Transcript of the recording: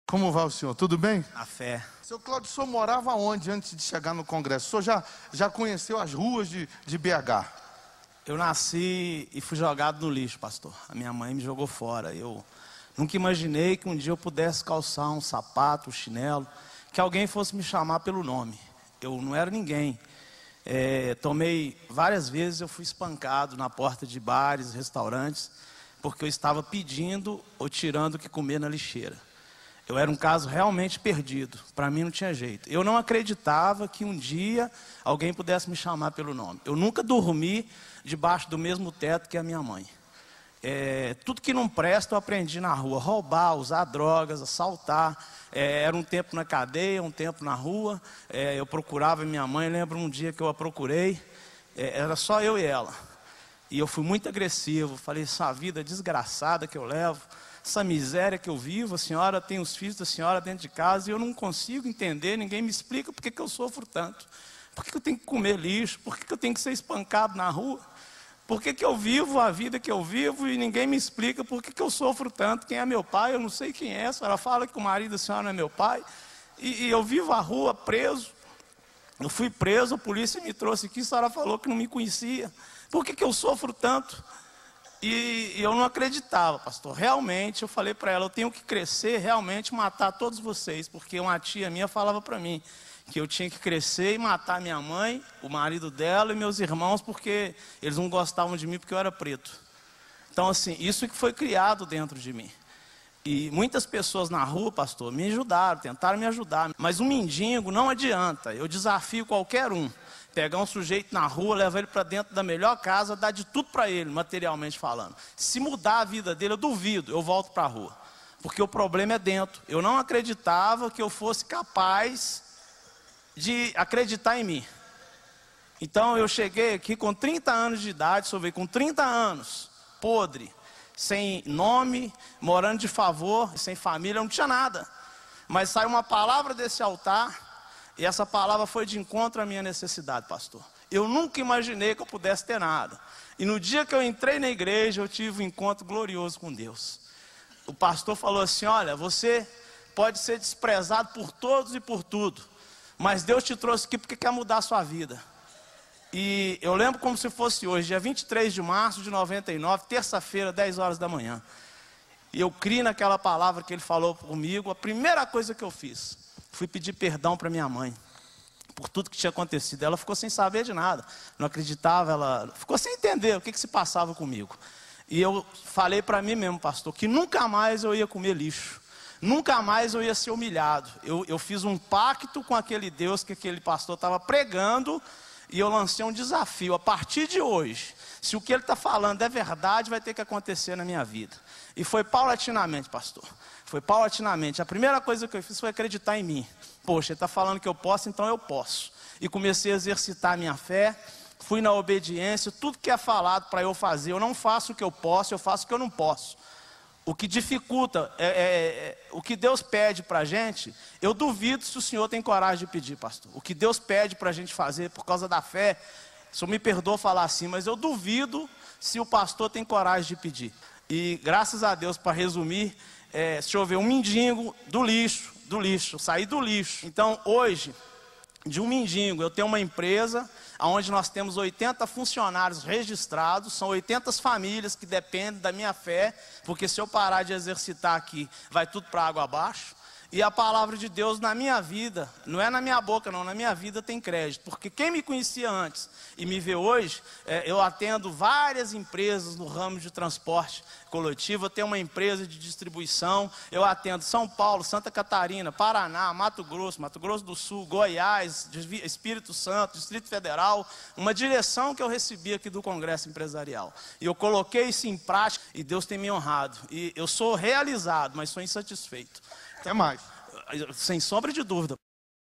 Como vai o senhor? Tudo bem? A fé. Seu Cláudio, o senhor morava onde antes de chegar no Congresso? O senhor já conheceu as ruas de BH? Eu nasci e fui jogado no lixo, pastor. A minha mãe me jogou fora. Eu nunca imaginei que um dia eu pudesse calçar um sapato, um chinelo, que alguém fosse me chamar pelo nome. Eu não era ninguém. Várias vezes eu fui espancado na porta de bares, restaurantes, porque eu estava pedindo ou tirando o que comer na lixeira. Eu era um caso realmente perdido, para mim não tinha jeito. Eu não acreditava que um dia alguém pudesse me chamar pelo nome. Eu nunca dormi debaixo do mesmo teto que a minha mãe. Tudo que não presta eu aprendi na rua, roubar, usar drogas, assaltar. Era um tempo na cadeia, um tempo na rua. Eu procurava minha mãe, lembro um dia que eu a procurei, era só eu e ela. E eu fui muito agressivo, falei, essa vida desgraçada que eu levo, essa miséria que eu vivo, a senhora tem os filhos da senhora dentro de casa e eu não consigo entender, ninguém me explica por que eu sofro tanto. Por que eu tenho que comer lixo? Por que eu tenho que ser espancado na rua? Por que eu vivo a vida que eu vivo e ninguém me explica por que eu sofro tanto? Quem é meu pai? Eu não sei quem é. A senhora fala que o marido da senhora não é meu pai. E eu vivo a rua preso. Eu fui preso, a polícia me trouxe aqui, a senhora falou que não me conhecia. Por que eu sofro tanto? E eu não acreditava, pastor. Realmente, eu falei para ela, eu tenho que crescer, realmente matar todos vocês. Porque uma tia minha falava para mim que eu tinha que crescer e matar minha mãe, o marido dela e meus irmãos, porque eles não gostavam de mim porque eu era preto. Então, assim, isso que foi criado dentro de mim. E muitas pessoas na rua, pastor, me ajudaram, tentaram me ajudar. Mas um mendigo não adianta. Eu desafio qualquer um. Pegar um sujeito na rua, levar ele para dentro da melhor casa, dar de tudo para ele, materialmente falando. Se mudar a vida dele, eu duvido, eu volto para a rua. Porque o problema é dentro. Eu não acreditava que eu fosse capaz de acreditar em mim. Então eu cheguei aqui com 30 anos de idade, só veio com 30 anos, podre, sem nome, morando de favor, sem família, não tinha nada. Mas saiu uma palavra desse altar, e essa palavra foi de encontro à minha necessidade, pastor. Eu nunca imaginei que eu pudesse ter nada. E no dia que eu entrei na igreja, eu tive um encontro glorioso com Deus. O pastor falou assim, olha, você pode ser desprezado por todos e por tudo, mas Deus te trouxe aqui porque quer mudar a sua vida. E eu lembro como se fosse hoje, dia 23 de março de 99, terça-feira, 10 horas da manhã. E eu criei naquela palavra que ele falou comigo. A primeira coisa que eu fiz, fui pedir perdão para minha mãe, por tudo que tinha acontecido. Ela ficou sem saber de nada, não acreditava, ela ficou sem entender o que se passava comigo. E eu falei para mim mesmo, pastor, que nunca mais eu ia comer lixo. Nunca mais eu ia ser humilhado. Eu fiz um pacto com aquele Deus que aquele pastor estava pregando e eu lancei um desafio. A partir de hoje, se o que ele está falando é verdade, vai ter que acontecer na minha vida. E foi paulatinamente, pastor. Foi paulatinamente. A primeira coisa que eu fiz foi acreditar em mim. Poxa, ele está falando que eu posso, então eu posso. E comecei a exercitar a minha fé. Fui na obediência. Tudo que é falado para eu fazer, eu não faço o que eu posso, eu faço o que eu não posso. O que dificulta, o que Deus pede para a gente, eu duvido se o senhor tem coragem de pedir, pastor. O que Deus pede para a gente fazer por causa da fé, o senhor me perdoa falar assim, mas eu duvido se o pastor tem coragem de pedir. E graças a Deus, para resumir, deixa eu ver, um mendigo do lixo, saí do lixo. Então hoje, de um mendigo, eu tenho uma empresa onde nós temos 80 funcionários registrados, são 80 famílias que dependem da minha fé, porque se eu parar de exercitar aqui, vai tudo para água abaixo. E a palavra de Deus na minha vida, não é na minha boca não, na minha vida tem crédito. Porque quem me conhecia antes e me vê hoje, eu atendo várias empresas no ramo de transporte coletivo. Eu tenho uma empresa de distribuição, eu atendo São Paulo, Santa Catarina, Paraná, Mato Grosso do Sul, Goiás, Espírito Santo, Distrito Federal. Uma direção que eu recebi aqui do Congresso Empresarial. E eu coloquei isso em prática e Deus tem me honrado. E eu sou realizado, mas sou insatisfeito. Até mais. Sem sombra de dúvida.